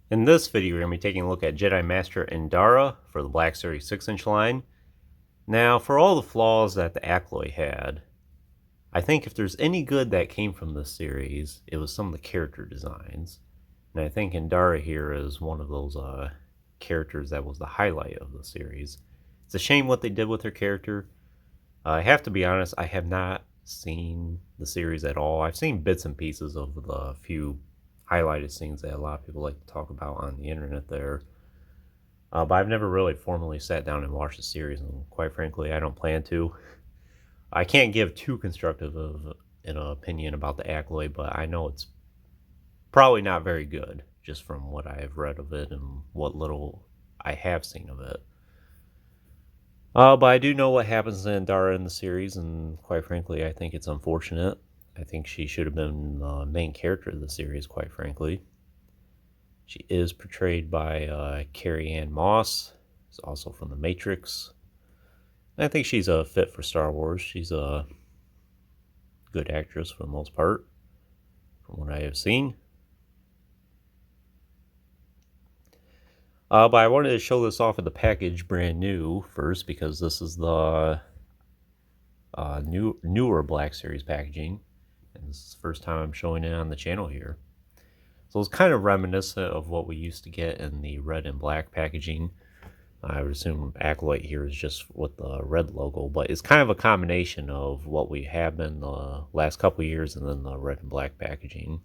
In this video, we're going to be taking a look at Jedi Master Indara for the Black Series 6-inch line. Now, for all the flaws that the Acolyte had, I think if there's any good that came from this series, it was some of the character designs. And I think Indara here is one of those characters that was the highlight of the series. It's a shame what they did with her character. I have to be honest, I have not seen the series at all. I've seen bits and pieces of the few highlighted scenes that a lot of people like to talk about on the internet there. But I've never really formally sat down and watched the series, and quite frankly, I don't plan to. I can't give too constructive of an opinion about the Acolyte, but I know it's probably not very good, just from what I have read of it and what little I have seen of it. But I do know what happens to Indara in the series, and quite frankly, I think it's unfortunate. I think she should have been the main character of the series, quite frankly. She is portrayed by Carrie-Anne Moss, who's also from The Matrix. And I think she's a fit for Star Wars. She's a good actress for the most part, from what I have seen. But I wanted to show this off in the package brand new first, because this is the newer Black Series packaging. And this is the first time I'm showing it on the channel here. So it's kind of reminiscent of what we used to get in the red and black packaging. I would assume Acolyte here is just with the red logo, but it's kind of a combination of what we have been the last couple of years and then the red and black packaging.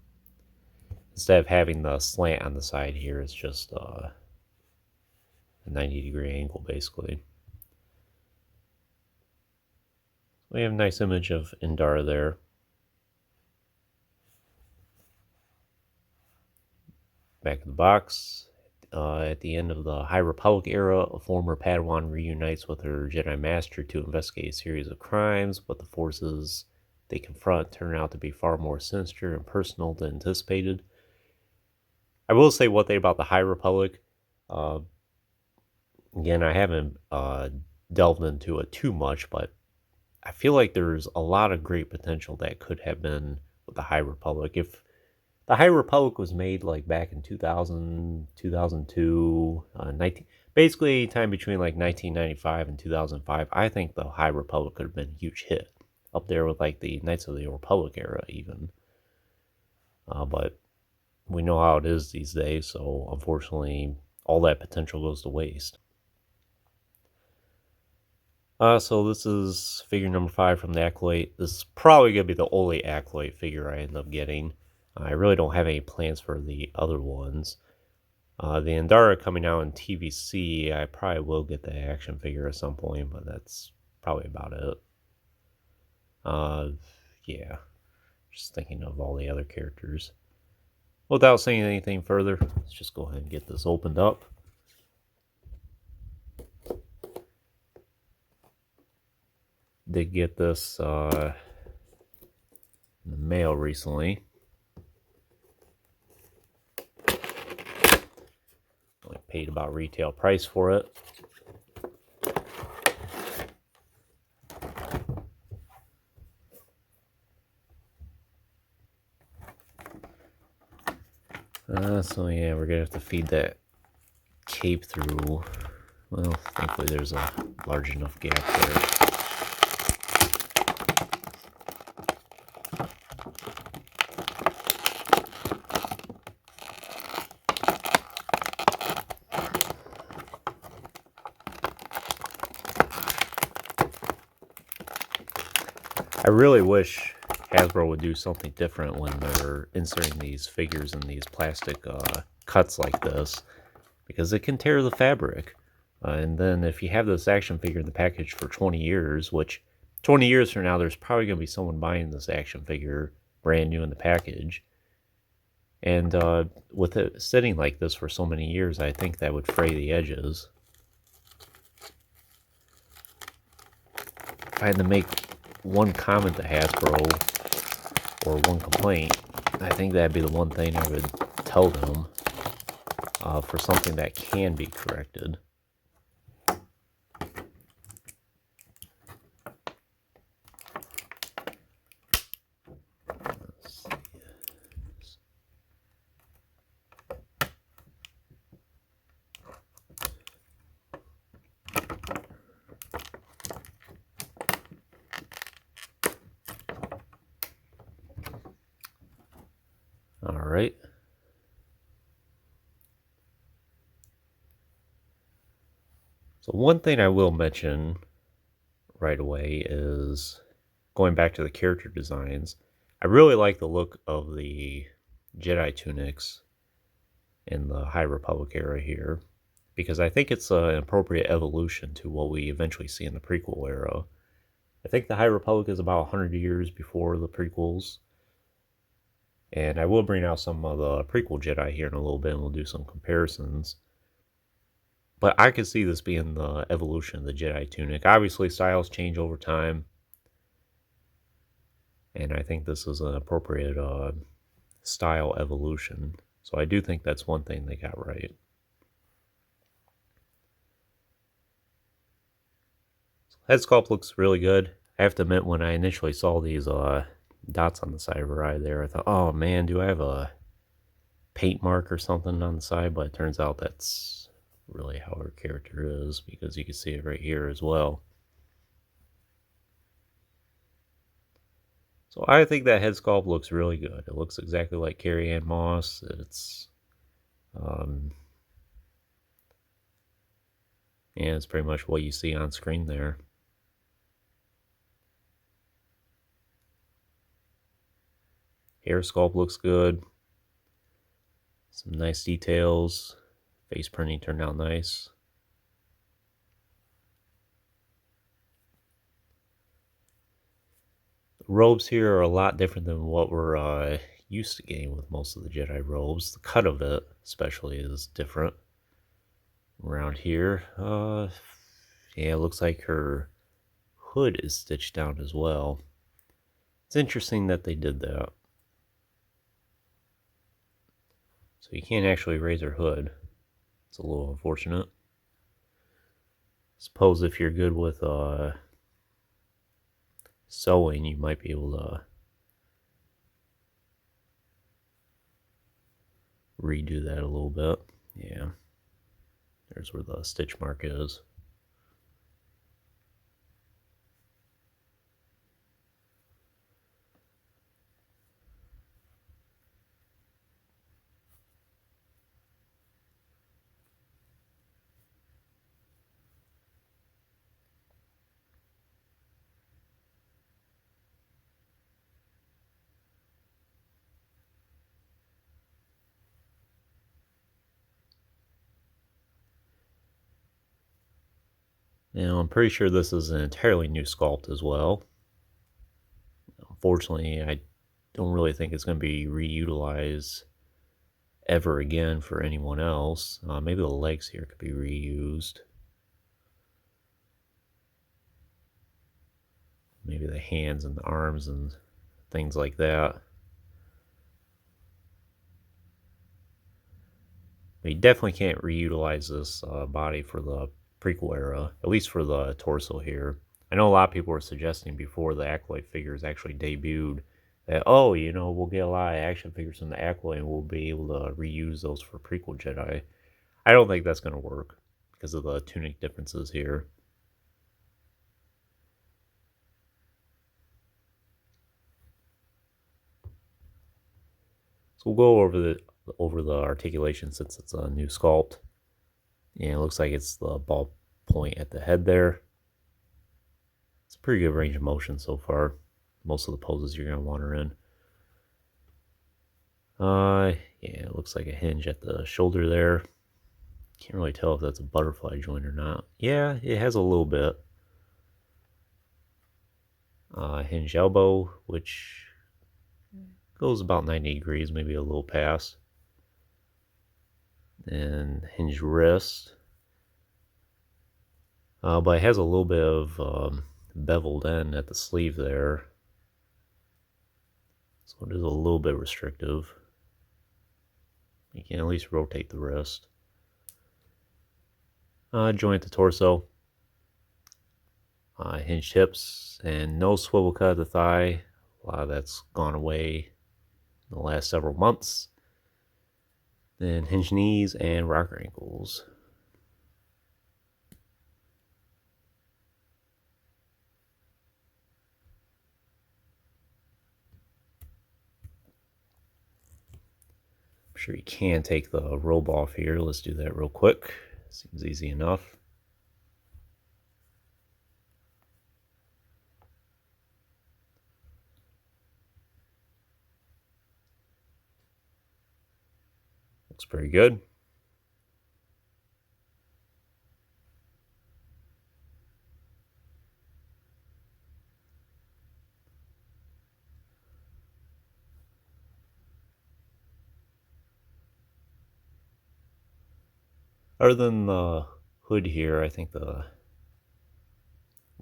Instead of having the slant on the side here, it's just a 90-degree angle, basically. We have a nice image of Indara there. Back of the box. At the end of the High Republic era, a former Padawan reunites with her Jedi Master to investigate a series of crimes, but the forces they confront turn out to be far more sinister and personal than anticipated. I will say one thing about the High Republic. Again, I haven't delved into it too much, but I feel like there's a lot of great potential that could have been with the High Republic. If the High Republic was made like back in 2000, 2002, basically time between like 1995 and 2005, I think the High Republic could have been a huge hit. Up there with like the Knights of the Republic era even. But we know how it is these days, so unfortunately all that potential goes to waste. So this is figure number 5 from the Acolyte. This is probably going to be the only Acolyte figure I end up getting. I really don't have any plans for the other ones. The Indara coming out in TVC, I probably will get the action figure at some point, but that's probably about it. Yeah, just thinking of all the other characters. Without saying anything further, let's just go ahead and get this opened up. Did get this in the mail recently. Only paid about retail price for it. So yeah, we're gonna have to feed that cape through. Well, thankfully there's a large enough gap there. I really wish Hasbro would do something different when they're inserting these figures in these plastic cuts like this, because it can tear the fabric. And then if you have this action figure in the package for 20 years, which 20 years from now there's probably going to be someone buying this action figure brand new in the package. And with it sitting like this for so many years, I think that would fray the edges. If I had to make one comment to Hasbro, or one complaint, I think that'd be the one thing I would tell them for something that can be corrected. right. So one thing I will mention right away is going back to the character designs. I really like the look of the Jedi tunics in the High Republic era here, because I think it's an appropriate evolution to what we eventually see in the prequel era. I think the High Republic is about 100 years before the prequels, and I will bring out some of the prequel Jedi here in a little bit, and we'll do some comparisons. But I could see this being the evolution of the Jedi tunic. Obviously, styles change over time, and I think this is an appropriate style evolution. So I do think that's one thing they got right. Head sculpt looks really good. I have to admit, when I initially saw these dots on the side of her eye there, I thought, oh man, do I have a paint mark or something on the side? But it turns out that's really how her character is, because you can see it right here as well. So I think that head sculpt looks really good. It looks exactly like Carrie Ann Moss. Um, and it's pretty much what you see on screen there. Hair sculpt looks good. Some nice details. Face printing turned out nice. The robes here are a lot different than what we're used to getting with most of the Jedi robes. The cut of it, especially, is different. Around here, yeah, it looks like her hood is stitched down as well. It's interesting that they did that. So you can't actually raise her hood. It's a little unfortunate. Suppose if you're good with sewing, you might be able to redo that a little bit. Yeah. There's where the stitch mark is. Now, I'm pretty sure this is an entirely new sculpt as well. Unfortunately, I don't really think it's going to be reutilized ever again for anyone else. Maybe the legs here could be reused. Maybe the hands and the arms and things like that. But you definitely can't reutilize this body for the prequel era, at least for the torso here. I know a lot of people were suggesting before the Acolyte figures actually debuted that, oh, you know, we'll get a lot of action figures from the Acolyte and we'll be able to reuse those for prequel Jedi. I don't think that's going to work because of the tunic differences here. So we'll go over the articulation since it's a new sculpt. And it looks like it's the ball point at the head there. It's a pretty good range of motion so far. Most of the poses you're going to want her in. Yeah, it looks like a hinge at the shoulder there. Can't really tell if that's a butterfly joint or not. Yeah, it has a little bit. Hinge elbow, which goes about 90 degrees, maybe a little past. And hinge wrist. But it has a little bit of beveled end at the sleeve there. So it is a little bit restrictive. You can at least rotate the wrist. Joint the torso. Hinged hips and no swivel cut at the thigh. A lot of that's gone away in the last several months. Then hinged knees and rocker ankles. sure you can take the robe off here. Let's do that real quick. Seems easy enough. Looks pretty good. Other than the hood here, I think the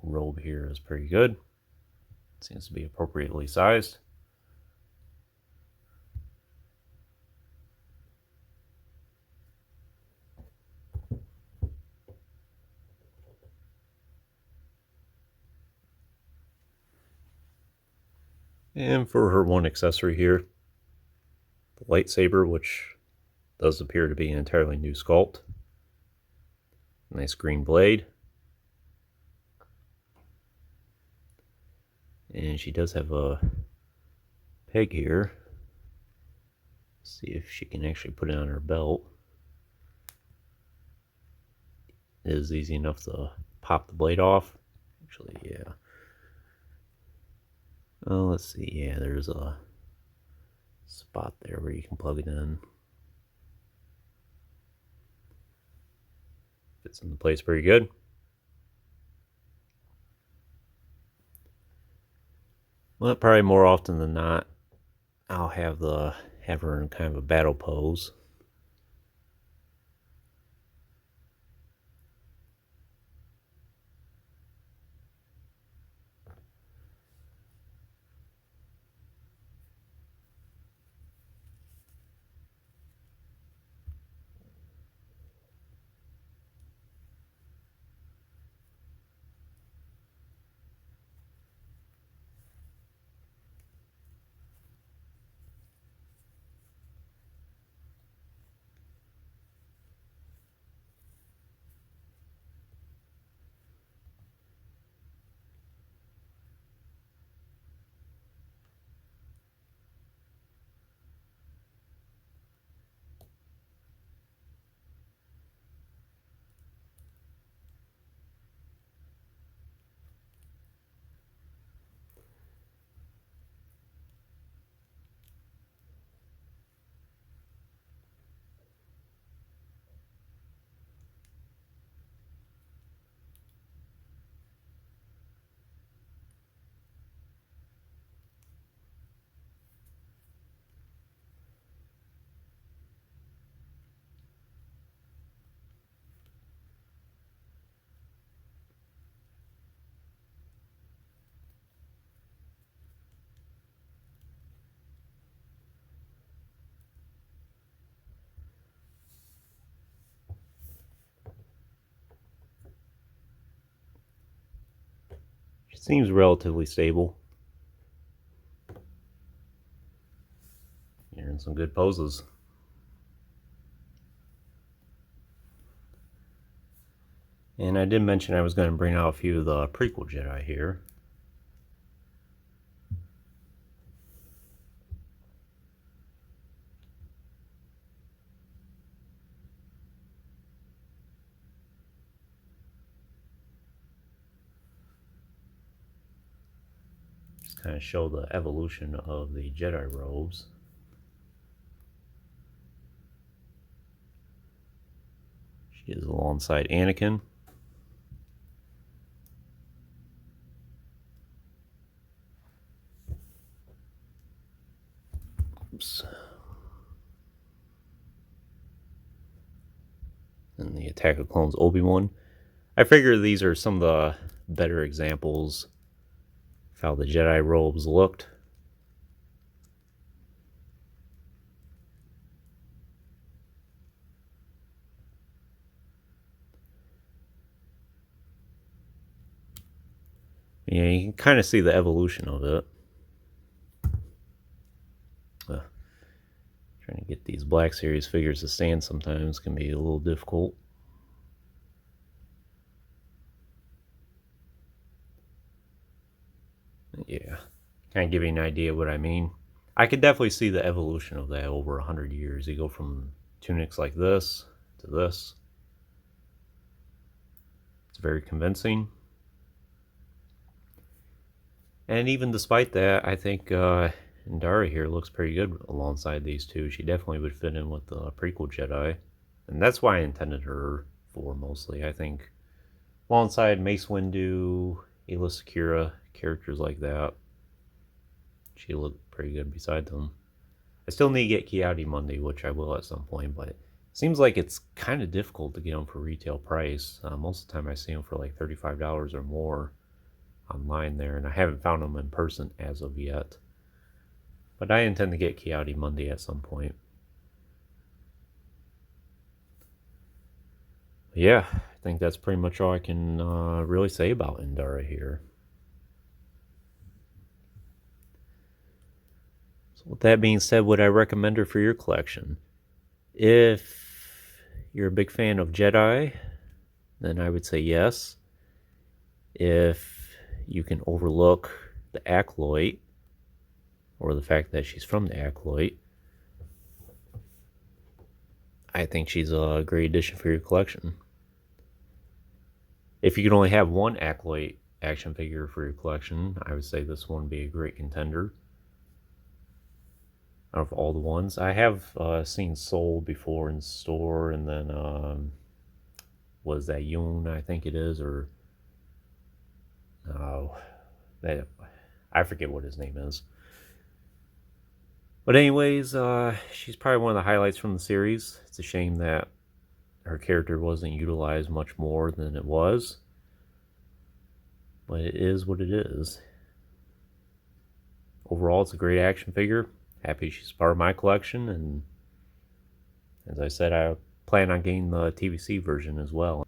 robe here is pretty good. Seems to be appropriately sized. And for her one accessory here, the lightsaber, which does appear to be an entirely new sculpt. Nice green blade. And she does have a peg here. See if she can actually put it on her belt. It is easy enough to pop the blade off. Actually, yeah. Oh, let's see. Yeah, there's a spot there where you can plug it in. Fits into place pretty good. Well, probably more often than not, I'll have her in kind of a battle pose. She seems relatively stable. You're in some good poses. And I did mention I was going to bring out a few of the prequel Jedi here. Just kind of show the evolution of the Jedi robes. She is alongside Anakin. Oops. And the Attack of Clones Obi-Wan. I figure these are some of the better examples of how the Jedi robes looked. Yeah, you can kind of see the evolution of it. Trying to get these Black Series figures to stand sometimes can be a little difficult. Yeah, kind of give you an idea what I mean. I could definitely see the evolution of that over 100 years. You go from tunics like this to this. It's very convincing. And even despite that, I think Indara here looks pretty good alongside these two. She definitely would fit in with the prequel Jedi. And that's why I intended her for mostly. I think alongside Mace Windu, Ayla Secura, characters like that, she looked pretty good beside them. I still need to get Ki-Adi-Mundi, which I will at some point, but it seems like it's kind of difficult to get them for retail price. Most of the time I see them for like $35 or more online there, and I haven't found them in person as of yet. But I intend to get Ki-Adi-Mundi at some point. But yeah, I think that's pretty much all I can really say about Indara here. So with that being said, would I recommend her for your collection? If you're a big fan of Jedi, then I would say yes. If you can overlook the Acolyte, or the fact that she's from the Acolyte, I think she's a great addition for your collection. If you can only have one Acolyte action figure for your collection, I would say this one would be a great contender. Out of all the ones, I have seen sold before in store, and then was that Yoon, I think it is, or that I forget what his name is. But anyways, she's probably one of the highlights from the series. It's a shame that her character wasn't utilized much more than it was, but it is what it is. Overall, it's a great action figure. Happy she's part of my collection, and as I said, I plan on getting the TVC version as well.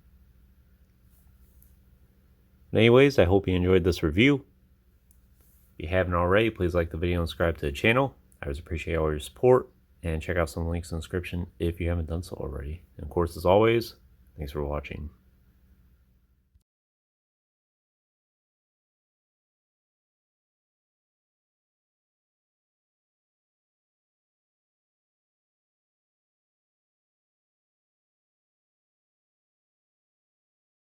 But anyways, I hope you enjoyed this review. If you haven't already, please like the video and subscribe to the channel. I always appreciate all your support, and check out some links in the description if you haven't done so already. And of course, as always, thanks for watching.